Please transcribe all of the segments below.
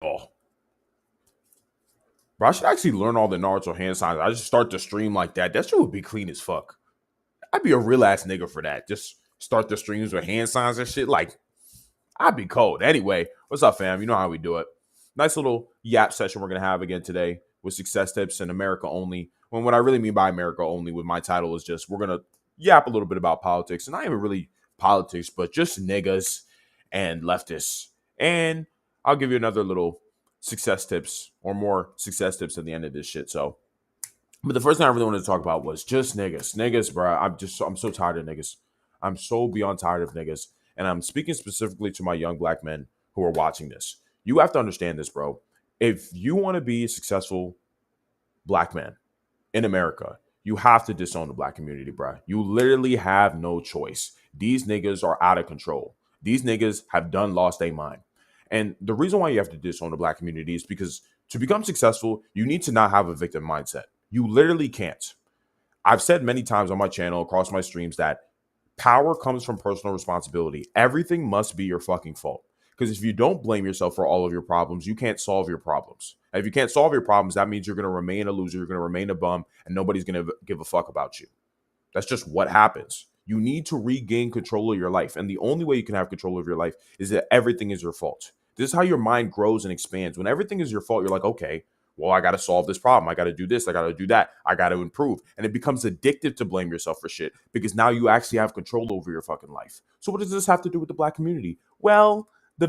Oh, bro, I should actually learn all the Naruto hand signs. I just start the stream like that. That shit would be clean as fuck. I'd be a real ass nigga for that. Just start the streams with hand signs and shit. Like, I'd be cold. Anyway, what's up, fam? You know how we do it. Nice little yap session we're gonna have again today with success tips and America only. When what I really mean by America only with my title is just we're gonna yap a little bit about politics, and not even really politics, but just niggas and leftists. And I'll give you another little success tips or more success tips at the end of this shit. So, but the first thing I really wanted to talk about was just niggas. Niggas, bro. I'm so tired of niggas. I'm so beyond tired of niggas. And I'm speaking specifically to my young black men who are watching this. You have to understand this, bro. If you want to be a successful black man in America, you have to disown the black community, bro. You literally have no choice. These niggas are out of control. These niggas have done lost their mind. And the reason why you have to disown the black community is because to become successful, you need to not have a victim mindset. You literally can't. I've said many times on my channel, across my streams, that power comes from personal responsibility. Everything must be your fucking fault. Because if you don't blame yourself for all of your problems, you can't solve your problems. And if you can't solve your problems, that means you're going to remain a loser, you're going to remain a bum, and nobody's going to give a fuck about you. That's just what happens. You need to regain control of your life. And the only way you can have control of your life is that everything is your fault. This is how your mind grows and expands. When everything is your fault, you're like, okay, well, I got to solve this problem. I got to do this. I got to do that. I got to improve. And it becomes addictive to blame yourself for shit because now you actually have control over your fucking life. So what does this have to do with the black community? Well, the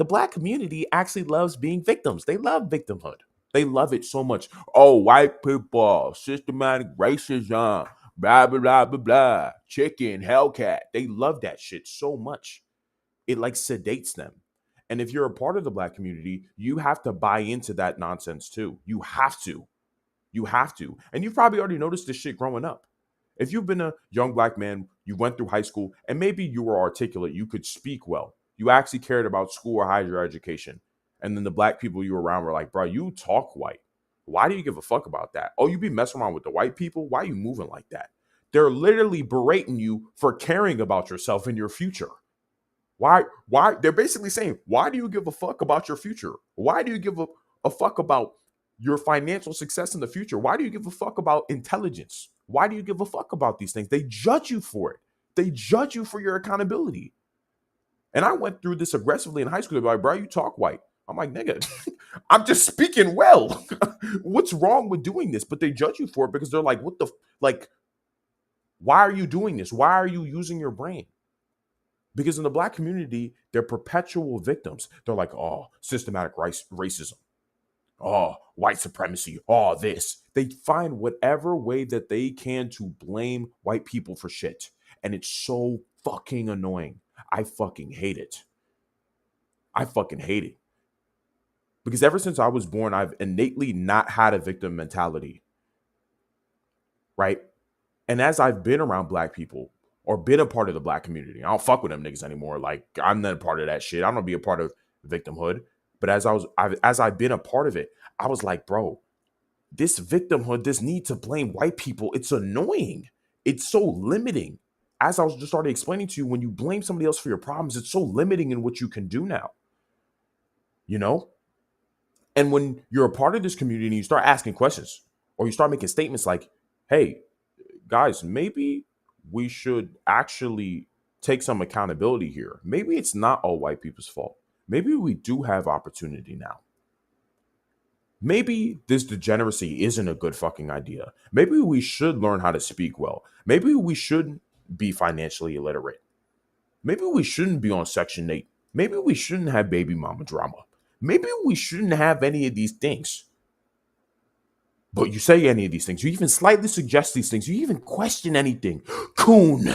black community actually loves being victims. They love victimhood. They love it so much. Oh, white people, systematic racism, blah, blah, blah, blah, blah, chicken, Hellcat. They love that shit so much. It like sedates them. And if you're a part of the black community, you have to buy into that nonsense too. You have to. You have to. And you've probably already noticed this shit growing up. If you've been a young black man, you went through high school, and maybe you were articulate, you could speak well. You actually cared about school or higher education. And then the black people you were around were like, bro, you talk white. Why do you give a fuck about that? Oh, you be messing around with the white people? Why are you moving like that? They're literally berating you for caring about yourself and your future. Why? They're basically saying, why do you give a fuck about your future? Why do you give a fuck about your financial success in the future? Why do you give a fuck about intelligence? Why do you give a fuck about these things? They judge you for it. They judge you for your accountability. And I went through this aggressively in high school. They're like, bro, you talk white. I'm like, nigga, I'm just speaking well. What's wrong with doing this? But they judge you for it because they're like, what the, like, why are you doing this? Why are you using your brain? Because in the black community, they're perpetual victims. They're like, oh, systematic racism. Oh, white supremacy. Oh, this. They find whatever way that they can to blame white people for shit. And it's so fucking annoying. I fucking hate it. I fucking hate it. Because ever since I was born, I've innately not had a victim mentality. Right? And as I've been around black people, or been a part of the black community. I don't fuck with them niggas anymore. Like, I'm not a part of that shit. I don't be a part of victimhood. But as I've been a part of it, I was like, bro, this victimhood, this need to blame white people, it's annoying. It's so limiting. As I was just already explaining to you, when you blame somebody else for your problems, it's so limiting in what you can do now. You know? And when you're a part of this community and you start asking questions or you start making statements like, hey, guys, maybe we should actually take some accountability here. Maybe it's not all white people's fault. Maybe we do have opportunity now. Maybe this degeneracy isn't a good fucking idea. Maybe we should learn how to speak well. Maybe we shouldn't be financially illiterate. Maybe we shouldn't be on Section 8. Maybe we shouldn't have baby mama drama. Maybe we shouldn't have any of these things. But you say any of these things. You even slightly suggest these things. You even question anything. Coon.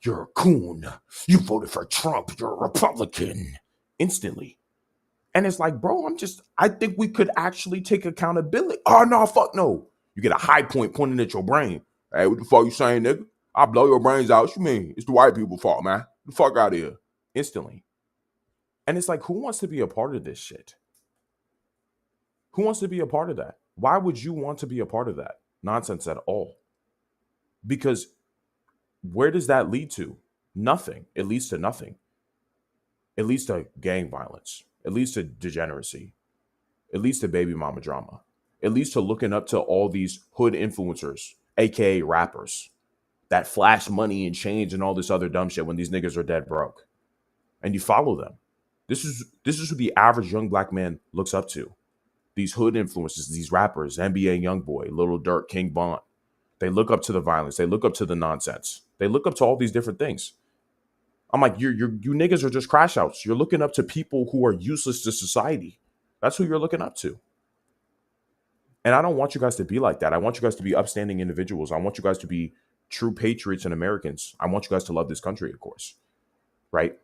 You're a coon. You voted for Trump. You're a Republican. Instantly. And it's like, bro, I think we could actually take accountability. Oh, no, fuck no. You get a high point pointing at your brain. Hey, what the fuck you saying, nigga? I'll blow your brains out. What you mean? It's the white people's fault, man. Get the fuck out of here. Instantly. And it's like, who wants to be a part of this shit? Who wants to be a part of that? Why would you want to be a part of that nonsense at all? Because where does that lead to? Nothing. It leads to nothing. It leads to gang violence. It leads to degeneracy. It leads to baby mama drama. It leads to looking up to all these hood influencers, aka rappers, that flash money and change and all this other dumb shit when these niggas are dead broke. And you follow them. This is who the average young black man looks up to. These hood influences, these rappers, NBA Youngboy, Little Durk, King Von. They look up to the violence. They look up to the nonsense. They look up to all these different things. I'm like, you niggas are just crash outs. You're looking up to people who are useless to society. That's who you're looking up to. And I don't want you guys to be like that. I want you guys to be upstanding individuals. I want you guys to be true patriots and Americans. I want you guys to love this country, of course. Right?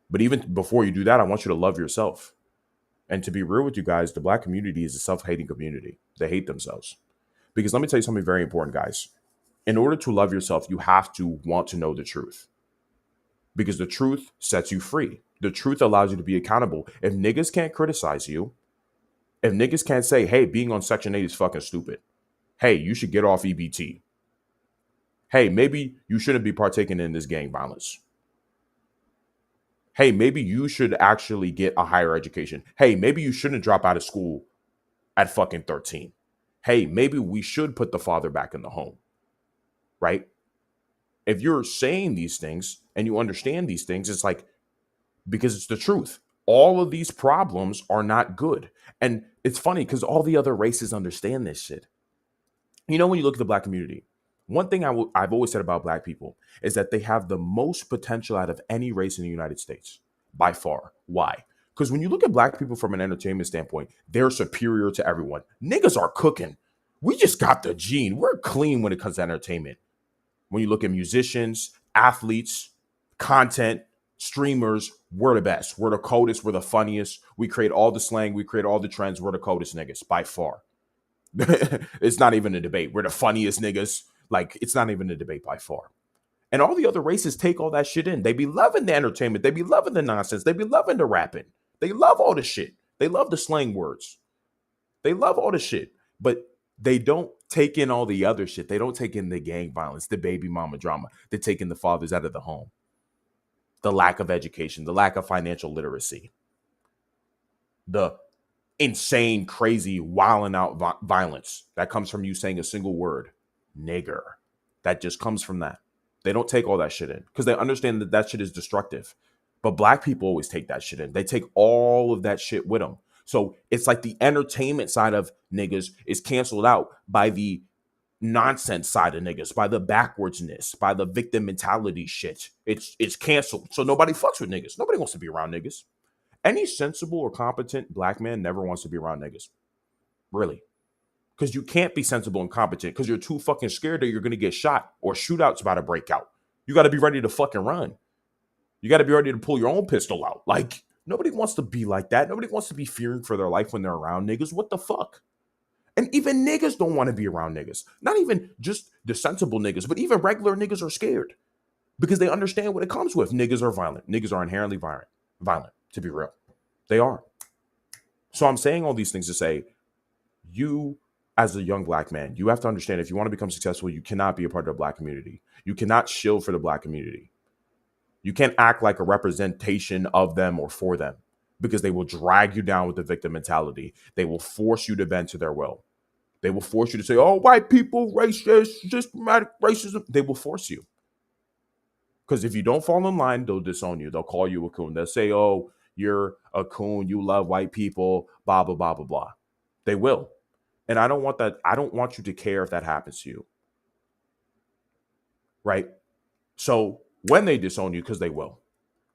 But even before you do that, I want you to love yourself. And to be real with you guys, the black community is a self-hating community. They hate themselves. Because let me tell you something very important, guys. In order to love yourself, you have to want to know the truth. Because the truth sets you free. The truth allows you to be accountable. If niggas can't criticize you, if niggas can't say, hey, being on Section 8 is fucking stupid. Hey, you should get off EBT. Hey, maybe you shouldn't be partaking in this gang violence. Hey, maybe you should actually get a higher education. Hey, maybe you shouldn't drop out of school at fucking 13. Hey, maybe we should put the father back in the home. Right? If you're saying these things and you understand these things, it's like, because it's the truth. All of these problems are not good. And it's funny because all the other races understand this shit. You know, when you look at the black community, one thing I've always said about black people is that they have the most potential out of any race in the United States, by far. Why? Because when you look at black people from an entertainment standpoint, they're superior to everyone. Niggas are cooking. We just got the gene. We're clean when it comes to entertainment. When you look at musicians, athletes, content, streamers, we're the best. We're the coldest. We're the funniest. We create all the slang. We create all the trends. We're the coldest niggas by far. It's not even a debate. We're the funniest niggas. Like, it's not even a debate by far. And all the other races take all that shit in. They be loving the entertainment. They be loving the nonsense. They be loving the rapping. They love all the shit. They love the slang words. They love all the shit. But they don't take in all the other shit. They don't take in the gang violence, the baby mama drama. They're taking the fathers out of the home. The lack of education, the lack of financial literacy, the insane, crazy, wilding out violence that comes from you saying a single word, nigger. That just comes from that. They don't take all that shit in because they understand that that shit is destructive. But black people always take that shit in. They take all of that shit with them. So it's like the entertainment side of niggas is canceled out by the nonsense side of niggas, by the backwardsness, by the victim mentality shit. It's canceled. So nobody fucks with niggas. Nobody wants to be around niggas. Any sensible or competent black man never wants to be around niggas. Really. Because you can't be sensible and competent because you're too fucking scared that you're going to get shot or shootouts about to break out. You got to be ready to fucking run. You got to be ready to pull your own pistol out. Like, nobody wants to be like that. Nobody wants to be fearing for their life when they're around niggas. What the fuck? And even niggas don't want to be around niggas. Not even just the sensible niggas, but even regular niggas are scared because they understand what it comes with. Niggas are violent. Niggas are inherently violent, to be real. They are. So I'm saying all these things to say, you as a young black man, you have to understand if you want to become successful, you cannot be a part of the black community. You cannot shield for the black community. You can't act like a representation of them or for them because they will drag you down with the victim mentality. They will force you to bend to their will. They will force you to say, oh, white people, racist, systematic racism. They will force you. Because if you don't fall in line, they'll disown you. They'll call you a coon. They'll say, oh, you're a coon. You love white people, blah, blah, blah, blah, blah. They will. And I don't want that. I don't want you to care if that happens to you. Right? So when they disown you, because they will,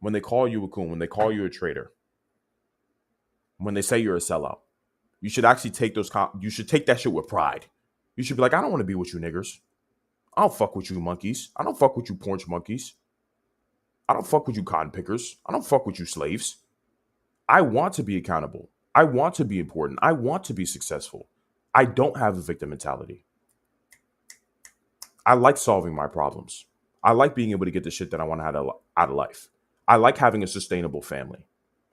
when they call you a coon, when they call you a traitor, when they say you're a sellout, you should actually take you should take that shit with pride. You should be like, I don't want to be with you niggers. I don't fuck with you monkeys. I don't fuck with you porch monkeys. I don't fuck with you cotton pickers. I don't fuck with you slaves. I want to be accountable. I want to be important. I want to be successful. I don't have a victim mentality. I like solving my problems. I like being able to get the shit that I want out of life. I like having a sustainable family.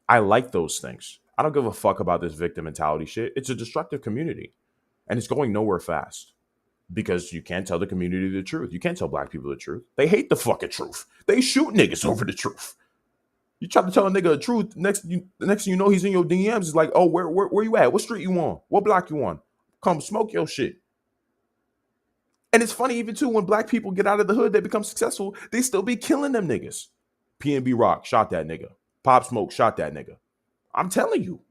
I like those things. I don't give a fuck about this victim mentality shit. It's a destructive community. And it's going nowhere fast. Because you can't tell the community the truth. You can't tell black people the truth. They hate the fucking truth. They shoot niggas over the truth. You try to tell a nigga the truth. The next thing you know, he's in your DMs. It's like, oh, where you at? What street you on? What block you on? Come smoke your shit. And it's funny even too when black people get out of the hood, they become successful. They still be killing them niggas. PNB Rock shot that nigga. Pop Smoke shot that nigga. I'm telling you,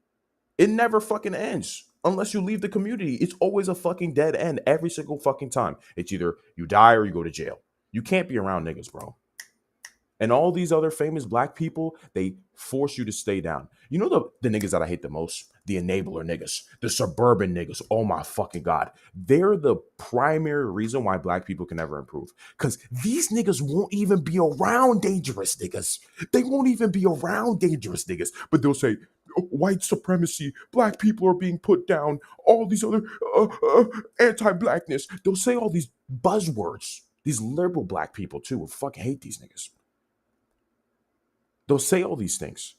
it never fucking ends unless you leave the community. It's always a fucking dead end every single fucking time. It's either you die or you go to jail. You can't be around niggas, bro. And all these other famous black people, they force you to stay down. You know the niggas that I hate the most? The enabler niggas, the suburban niggas. Oh my fucking God. They're the primary reason why black people can never improve. Because these niggas won't even be around dangerous niggas. They won't even be around dangerous niggas. But they'll say, white supremacy, black people are being put down, all these other anti-blackness. They'll say all these buzzwords. These liberal black people too. I fucking hate these niggas. They'll say all these things.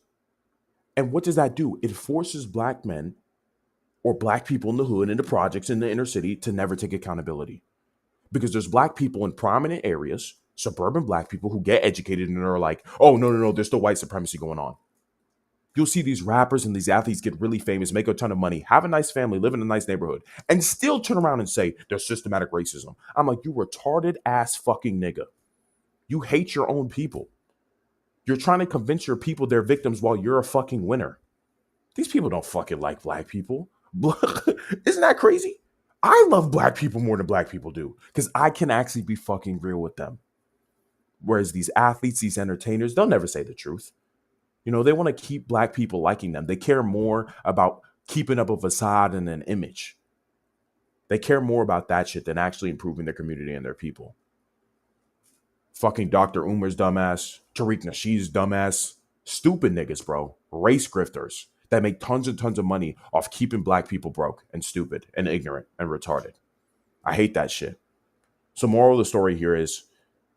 And what does that do? It forces black men or black people in the hood, in the projects, in the inner city to never take accountability. Because there's black people in prominent areas, suburban black people who get educated and are like, oh, no, there's still white supremacy going on. You'll see these rappers and these athletes get really famous, make a ton of money, have a nice family, live in a nice neighborhood, and still turn around and say there's systematic racism. I'm like, you retarded ass fucking nigga. You hate your own people. You're trying to convince your people they're victims while you're a fucking winner. These people don't fucking like black people. Isn't that crazy? I love black people more than black people do because I can actually be fucking real with them. Whereas these athletes, these entertainers, they'll never say the truth. You know, they want to keep black people liking them. They care more about keeping up a facade and an image. They care more about that shit than actually improving their community and their people. Fucking Dr. Umar's dumbass, Tariq Nasheed's dumbass, stupid niggas, bro. Race grifters that make tons and tons of money off keeping black people broke and stupid and ignorant and retarded. I hate that shit. So moral of the story here is,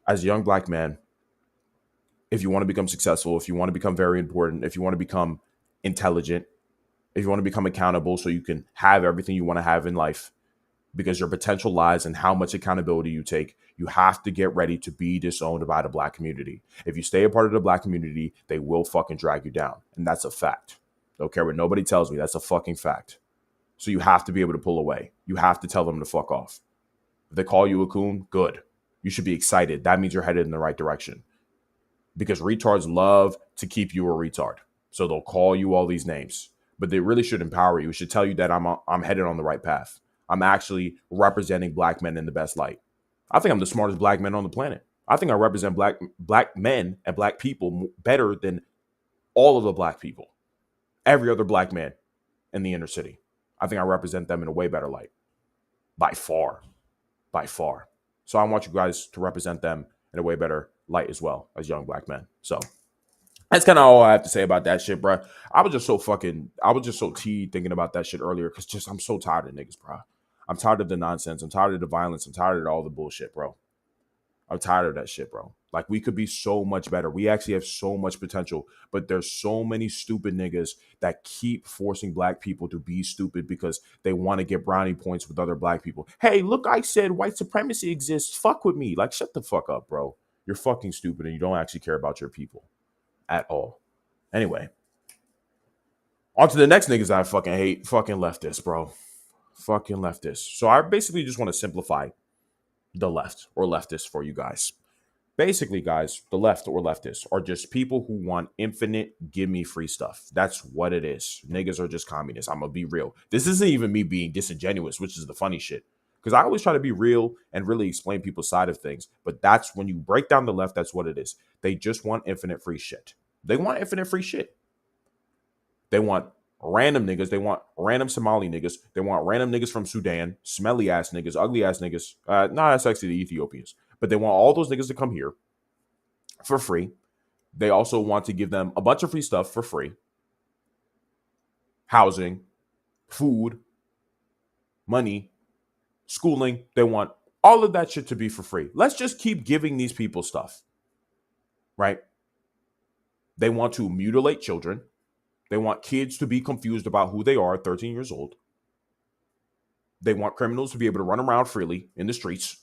as a young black man, if you want to become successful, if you want to become very important, if you want to become intelligent, if you want to become accountable so you can have everything you want to have in life, because your potential lies in how much accountability you take, you have to get ready to be disowned by the black community. If you stay a part of the black community, they will fucking drag you down. And that's a fact. Don't care what nobody tells me. That's a fucking fact. So you have to be able to pull away. You have to tell them to fuck off. If they call you a coon, good. You should be excited. That means you're headed in the right direction. Because retards love to keep you a retard. So they'll call you all these names. But they really should empower you. It should tell you that I'm headed on the right path. I'm actually representing black men in the best light. I think I'm the smartest black man on the planet. I think I represent black men and black people better than all of the black people. Every other black man in the inner city. I think I represent them in a way better light. By far. By far. So I want you guys to represent them in a way better light as well as young black men. So that's kind of all I have to say about that shit, bro. I was just so teed thinking about that shit earlier because I'm so tired of niggas, bro. I'm tired of the nonsense. I'm tired of the violence. I'm tired of all the bullshit, bro. I'm tired of that shit, bro. Like, we could be so much better. We actually have so much potential, but there's so many stupid niggas that keep forcing black people to be stupid because they want to get brownie points with other black people. Hey, look, I said white supremacy exists. Fuck with me. Like, shut the fuck up, bro. You're fucking stupid and you don't actually care about your people at all. Anyway, on to the next niggas I fucking hate. Fucking leftists, bro. Fucking leftists. So I basically just want to simplify the left or leftists for you guys. Basically, guys, the left or leftists are just people who want infinite give me free stuff. That's what it is. Niggas are just communists. I'm gonna be real. This isn't even me being disingenuous, which is the funny shit. Because I always try to be real and really explain people's side of things. But that's when you break down the left, that's what it is. They just want infinite free shit. They want infinite free shit. They want random niggas. They want random Somali niggas. They want random niggas from Sudan, smelly ass niggas, ugly ass niggas. Not as sexy, the Ethiopians. But they want all those niggas to come here for free. They also want to give them a bunch of free stuff for free. Housing, food, money, schooling. They want all of that shit to be for free. Let's just keep giving these people stuff. Right? They want to mutilate children. They want kids to be confused about who they are at 13 years old. They want criminals to be able to run around freely in the streets.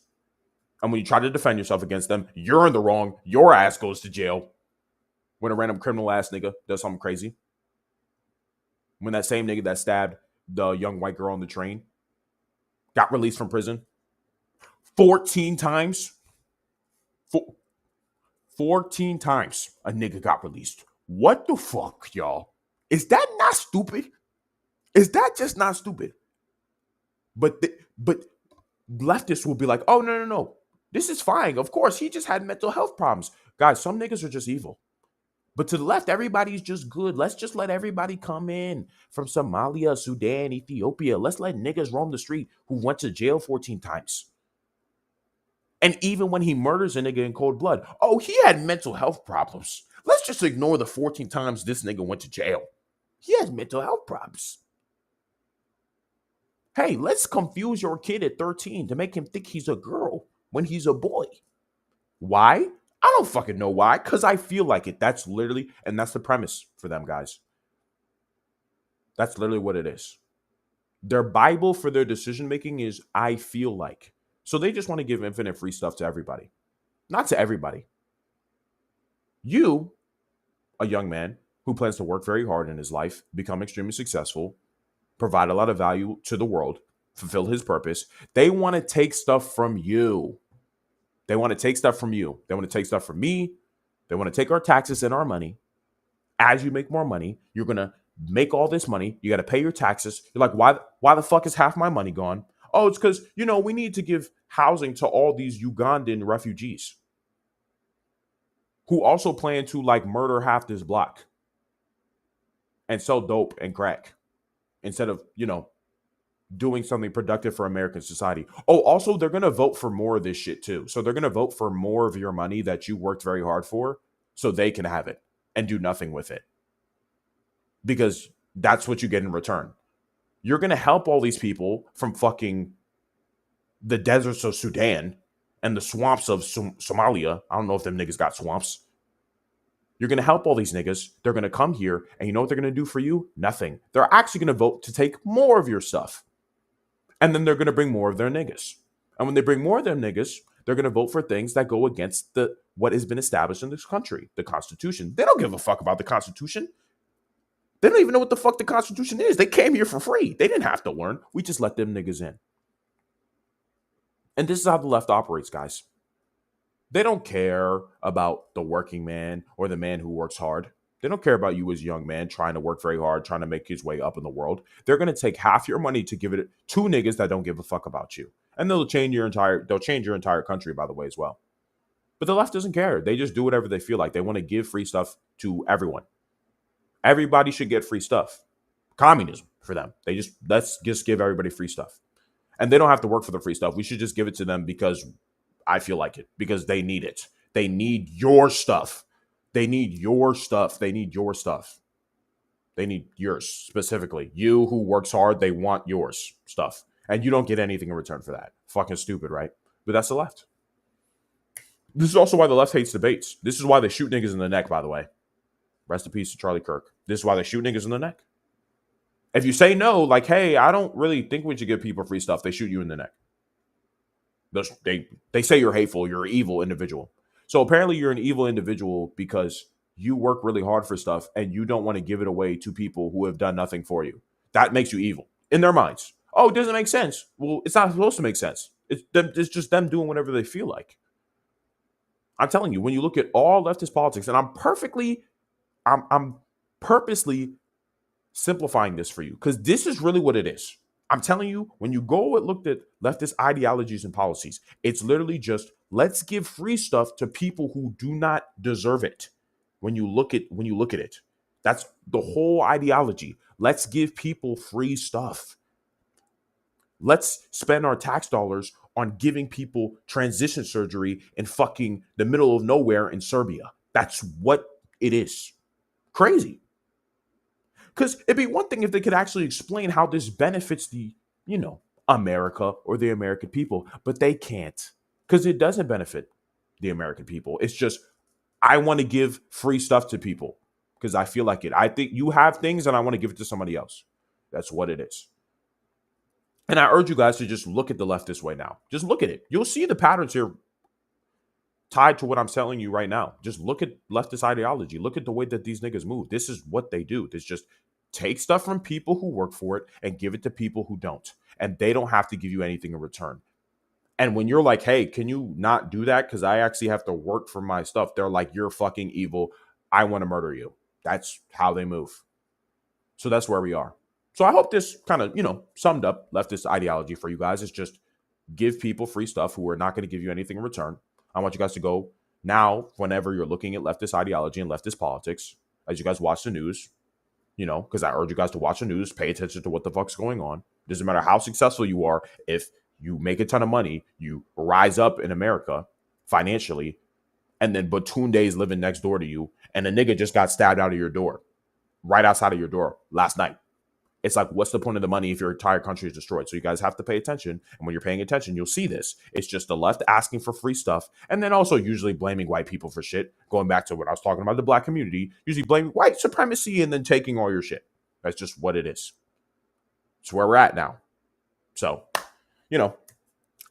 And when you try to defend yourself against them, you're in the wrong. Your ass goes to jail. When a random criminal ass nigga does something crazy. When that same nigga that stabbed the young white girl on the train got released from prison 14 times. 14 times a nigga got released. What the fuck, y'all? Is that not stupid? Is that just not stupid? But leftists will be like, oh, no. This is fine. Of course, he just had mental health problems. Guys, some niggas are just evil. But to the left, everybody's just good. Let's just let everybody come in from Somalia, Sudan, Ethiopia. Let's let niggas roam the street who went to jail 14 times. And even when he murders a nigga in cold blood, oh, he had mental health problems. Let's just ignore the 14 times this nigga went to jail. He has mental health problems. Hey, let's confuse your kid at 13 to make him think he's a girl when he's a boy. Why? I don't fucking know why, because I feel like it. That's literally, and that's the premise for them, guys. That's literally what it is. Their Bible for their decision making is, I feel like. So they just want to give infinite free stuff to everybody. Not to everybody. You, a young man who plans to work very hard in his life, become extremely successful, provide a lot of value to the world, fulfill his purpose, they want to take stuff from you. They want to take stuff from you. They want to take stuff from me. They want to take our taxes and our money. As you make more money, you're going to make all this money. You got to pay your taxes. You're like, why the fuck is half my money gone? Oh, it's because, we need to give housing to all these Ugandan refugees who also plan to murder half this block and sell dope and crack instead of, doing something productive for American society. Oh, also, they're going to vote for more of this shit too. So they're going to vote for more of your money that you worked very hard for so they can have it and do nothing with it. Because that's what you get in return. You're going to help all these people from fucking the deserts of Sudan and the swamps of Somalia. I don't know if them niggas got swamps. You're going to help all these niggas. They're going to come here, and you know what they're going to do for you? Nothing. They're actually going to vote to take more of your stuff. And then they're going to bring more of their niggas. And when they bring more of their niggas, they're going to vote for things that go against what has been established in this country, the Constitution. They don't give a fuck about the Constitution. They don't even know what the fuck the Constitution is. They came here for free. They didn't have to learn. We just let them niggas in. And this is how the left operates, guys. They don't care about the working man or the man who works hard. They don't care about you as a young man trying to work very hard, trying to make his way up in the world. They're going to take half your money to give it to niggas that don't give a fuck about you. And they'll change your entire country, by the way, as well. But the left doesn't care. They just do whatever they feel like. They want to give free stuff to everyone. Everybody should get free stuff. Communism for them. Let's just give everybody free stuff. And they don't have to work for the free stuff. We should just give it to them because I feel like it. Because they need it. They need your stuff. They need your stuff. They need your stuff. They need yours specifically. You who works hard, they want yours stuff. And you don't get anything in return for that. Fucking stupid, right? But that's the left. This is also why the left hates debates. This is why they shoot niggas in the neck, by the way. Rest in peace to Charlie Kirk. This is why they shoot niggas in the neck. If you say no, hey, I don't really think we should give people free stuff, they shoot you in the neck. They say you're hateful, you're an evil individual. So apparently you're an evil individual because you work really hard for stuff and you don't want to give it away to people who have done nothing for you. That makes you evil in their minds. Oh, it doesn't make sense. Well, it's not supposed to make sense. It's just them doing whatever they feel like. I'm telling you, when you look at all leftist politics, and I'm purposely simplifying this for you because this is really what it is. I'm telling you, when you go and look at leftist ideologies and policies, it's literally just let's give free stuff to people who do not deserve it. When you look at it, that's the whole ideology. Let's give people free stuff. Let's spend our tax dollars on giving people transition surgery in fucking the middle of nowhere in Serbia. That's what it is. Crazy. Because it'd be one thing if they could actually explain how this benefits the, America or the American people, but they can't because it doesn't benefit the American people. It's just, I want to give free stuff to people because I feel like it. I think you have things and I want to give it to somebody else. That's what it is. And I urge you guys to just look at the left this way now. Just look at it. You'll see the patterns here tied to what I'm telling you right now. Just look at leftist ideology. Look at the way that these niggas move. This is what they do. This just take stuff from people who work for it and give it to people who don't. And they don't have to give you anything in return. And when you're like, hey, can you not do that? Because I actually have to work for my stuff. They're like, you're fucking evil. I want to murder you. That's how they move. So that's where we are. So I hope this kind of, summed up leftist ideology for you guys. It's just give people free stuff who are not going to give you anything in return. I want you guys to go now, whenever you're looking at leftist ideology and leftist politics, as you guys watch the news, because I urge you guys to watch the news, pay attention to what the fuck's going on. Doesn't matter how successful you are. If you make a ton of money, you rise up in America financially, and then Batunde is living next door to you, and a nigga just got stabbed out of your door, right outside of your door last night. It's like, what's the point of the money if your entire country is destroyed? So you guys have to pay attention. And when you're paying attention, you'll see this. It's just the left asking for free stuff. And then also usually blaming white people for shit. Going back to what I was talking about, the black community, usually blaming white supremacy and then taking all your shit. That's just what it is. It's where we're at now. So, I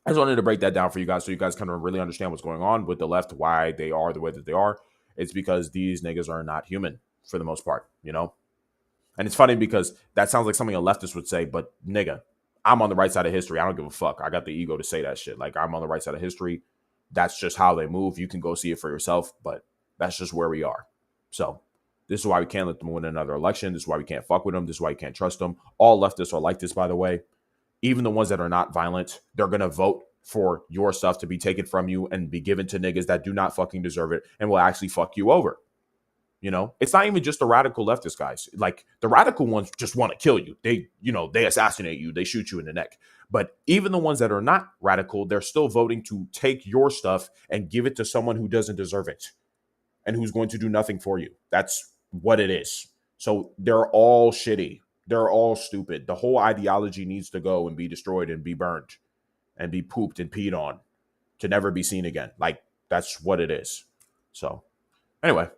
just wanted to break that down for you guys so you guys kind of really understand what's going on with the left, why they are the way that they are. It's because these niggas are not human for the most part, And it's funny because that sounds like something a leftist would say, but nigga, I'm on the right side of history. I don't give a fuck. I got the ego to say that shit. Like, I'm on the right side of history. That's just how they move. You can go see it for yourself, but that's just where we are. So this is why we can't let them win another election. This is why we can't fuck with them. This is why you can't trust them. All leftists are like this, by the way. Even the ones that are not violent, they're going to vote for your stuff to be taken from you and be given to niggas that do not fucking deserve it and will actually fuck you over. It's not even just the radical leftist guys. Like, the radical ones just want to kill you. They assassinate you. They shoot you in the neck. But even the ones that are not radical, they're still voting to take your stuff and give it to someone who doesn't deserve it and who's going to do nothing for you. That's what it is. So they're all shitty. They're all stupid. The whole ideology needs to go and be destroyed and be burned and be pooped and peed on to never be seen again. Like, that's what it is. So anyway,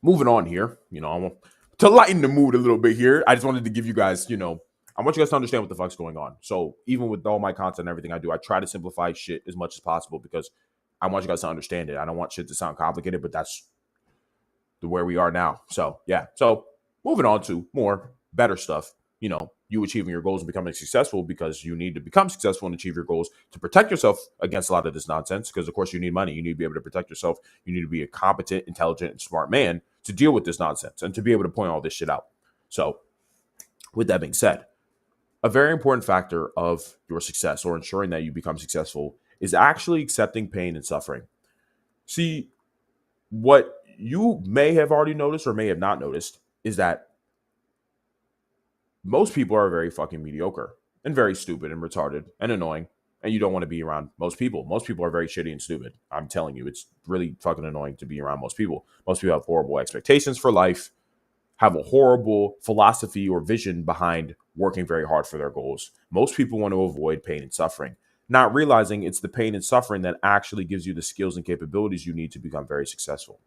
moving on here, I want to lighten the mood a little bit here. I just wanted to give you guys, I want you guys to understand what the fuck's going on. So even with all my content and everything I do, I try to simplify shit as much as possible because I want you guys to understand it. I don't want shit to sound complicated, but that's where we are now. So yeah. So moving on to more better stuff, you achieving your goals and becoming successful, because you need to become successful and achieve your goals to protect yourself against a lot of this nonsense. Because of course you need money. You need to be able to protect yourself. You need to be a competent, intelligent, and smart man to deal with this nonsense and to be able to point all this shit out. So with that being said, a very important factor of your success or ensuring that you become successful is actually accepting pain and suffering. See, what you may have already noticed or may have not noticed is that most people are very fucking mediocre and very stupid and retarded and annoying. And you don't want to be around most people. Most people are very shitty and stupid. I'm telling you, it's really fucking annoying to be around most people. Most people have horrible expectations for life, have a horrible philosophy or vision behind working very hard for their goals. Most people want to avoid pain and suffering, not realizing it's the pain and suffering that actually gives you the skills and capabilities you need to become very successful.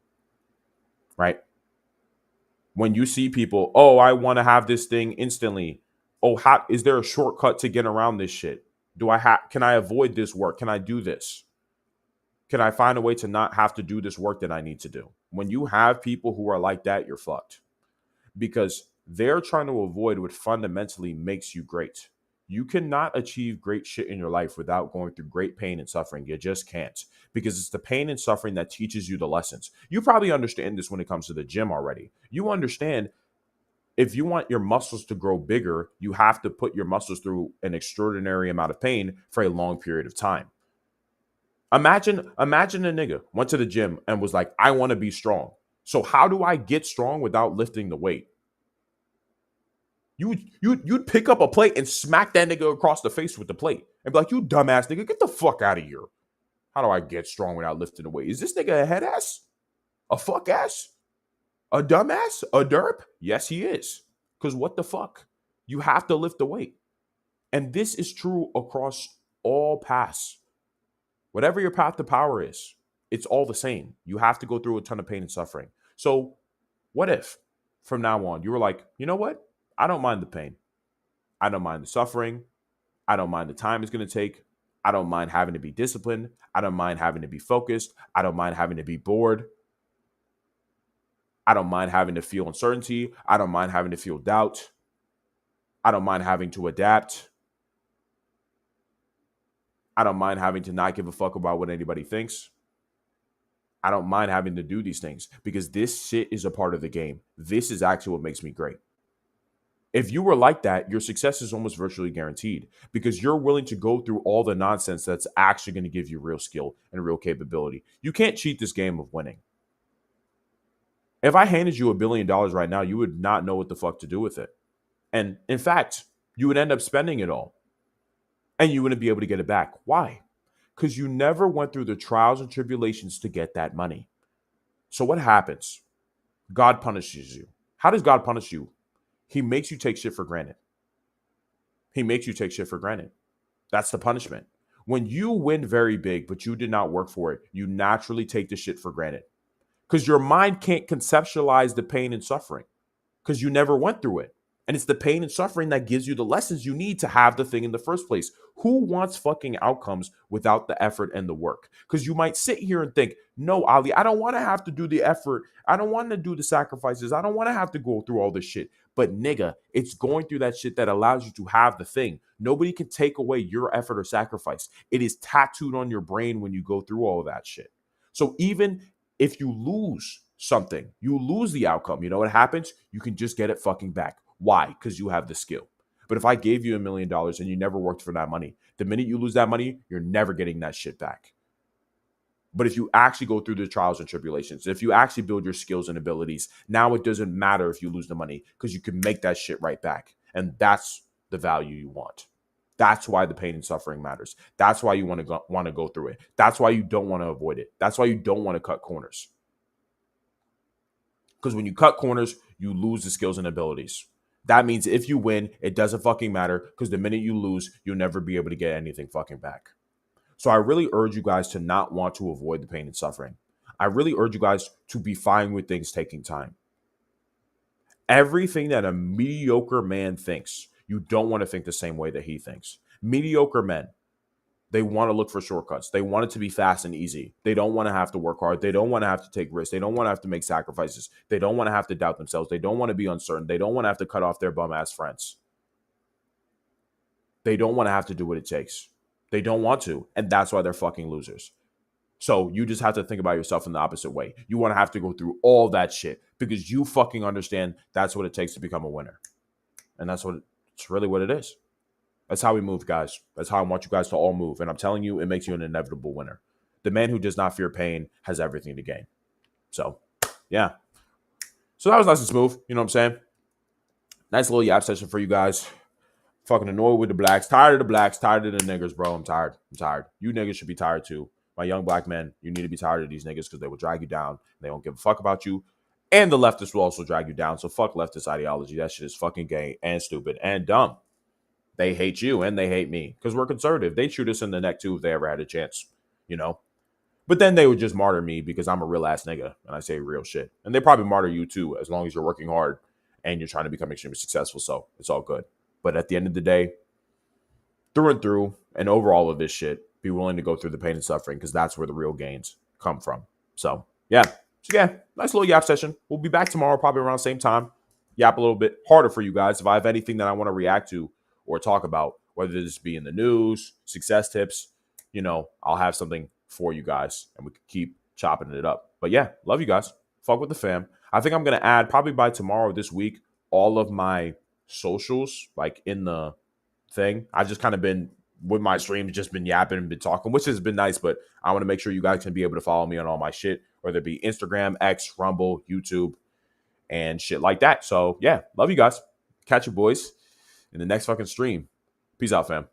Right? When you see people, oh, I want to have this thing instantly. Oh, how is there a shortcut to get around this shit? Can I avoid this work? Can I do this? Can I find a way to not have to do this work that I need to do? When you have people who are like that, you're fucked, because they're trying to avoid what fundamentally makes you great. You cannot achieve great shit in your life without going through great pain and suffering. You just can't, because it's the pain and suffering that teaches you the lessons. You probably understand this when it comes to the gym already. You understand, if you want your muscles to grow bigger, you have to put your muscles through an extraordinary amount of pain for a long period of time. Imagine a nigga went to the gym and was like, I want to be strong. So how do I get strong without lifting the weight? You'd pick up a plate and smack that nigga across the face with the plate and be like, you dumbass nigga, get the fuck out of here. How do I get strong without lifting the weight? Is this nigga a head ass? A fuck ass? A dumbass? A derp? Yes, he is. Because what the fuck? You have to lift the weight. And this is true across all paths. Whatever your path to power is, it's all the same. You have to go through a ton of pain and suffering. So what if from now on you were like, you know what? I don't mind the pain. I don't mind the suffering. I don't mind the time it's going to take. I don't mind having to be disciplined. I don't mind having to be focused. I don't mind having to be bored. I don't mind having to feel uncertainty. I don't mind having to feel doubt. I don't mind having to adapt. I don't mind having to not give a fuck about what anybody thinks. I don't mind having to do these things because this shit is a part of the game. This is actually what makes me great. If you were like that, your success is almost virtually guaranteed because you're willing to go through all the nonsense that's actually going to give you real skill and real capability. You can't cheat this game of winning. If I handed you $1 billion right now, you would not know what the fuck to do with it. And in fact, you would end up spending it all and you wouldn't be able to get it back. Why? Because you never went through the trials and tribulations to get that money. So what happens? God punishes you. How does God punish you? He makes you take shit for granted. He makes you take shit for granted. That's the punishment. When you win very big, but you did not work for it, you naturally take the shit for granted. Because your mind can't conceptualize the pain and suffering. Because you never went through it. And it's the pain and suffering that gives you the lessons you need to have the thing in the first place. Who wants fucking outcomes without the effort and the work? Because you might sit here and think, no, Ali, I don't want to have to do the effort. I don't want to do the sacrifices. I don't want to have to go through all this shit. But nigga, it's going through that shit that allows you to have the thing. Nobody can take away your effort or sacrifice. It is tattooed on your brain when you go through all of that shit. So even if you lose something, you lose the outcome. You know what happens? You can just get it fucking back. Why? Because you have the skill. But if I gave you $1 million and you never worked for that money, the minute you lose that money, you're never getting that shit back. But if you actually go through the trials and tribulations, if you actually build your skills and abilities, now it doesn't matter if you lose the money because you can make that shit right back. And that's the value you want. That's why the pain and suffering matters. That's why you want to go through it. That's why you don't want to avoid it. That's why you don't want to cut corners. Because when you cut corners, you lose the skills and abilities. That means if you win, it doesn't fucking matter because the minute you lose, you'll never be able to get anything fucking back. So I really urge you guys to not want to avoid the pain and suffering. I really urge you guys to be fine with things taking time. Everything that a mediocre man thinks, you don't want to think the same way that he thinks. Mediocre men, they want to look for shortcuts. They want it to be fast and easy. They don't want to have to work hard. They don't want to have to take risks. They don't want to have to make sacrifices. They don't want to have to doubt themselves. They don't want to be uncertain. They don't want to have to cut off their bum ass friends. They don't want to have to do what it takes. They don't want to. And that's why they're fucking losers. So you just have to think about yourself in the opposite way. You want to have to go through all that shit because you fucking understand that's what it takes to become a winner. And it's really what it is. That's how we move, guys. That's how I want you guys to all move. And I'm telling you, it makes you an inevitable winner. The man who does not fear pain has everything to gain. So, yeah. So that was nice and smooth. You know what I'm saying? Nice little yap session for you guys. Fucking annoyed with the blacks. Tired of the blacks. Tired of the niggers, bro. I'm tired. You niggas should be tired too. My young black men, you need to be tired of these niggas because they will drag you down. They don't give a fuck about you. And the leftists will also drag you down. So fuck leftist ideology. That shit is fucking gay and stupid and dumb. They hate you and they hate me because we're conservative. They'd shoot us in the neck too if they ever had a chance, you know. But then they would just martyr me because I'm a real ass nigga and I say real shit. And they probably martyr you too as long as you're working hard and you're trying to become extremely successful. So it's all good. But at the end of the day, through and through and over all of this shit, be willing to go through the pain and suffering because that's where the real gains come from. So, yeah. Nice little yap session. We'll be back tomorrow probably around the same time. Yap a little bit harder for you guys. If I have anything that I want to react to or talk about, whether this be in the news, success tips, you know, I'll have something for you guys and we can keep chopping it up. But yeah, love you guys. Fuck with the fam. I think I'm going to add probably by tomorrow this week all of my socials like in the thing. I've just kind of been with my streams, just been yapping and been talking, which has been nice, but I want to make sure you guys can be able to follow me on all my shit, whether it be Instagram, X, Rumble, YouTube, and shit like that. So yeah, love you guys. Catch you boys in the next fucking stream. Peace out, fam.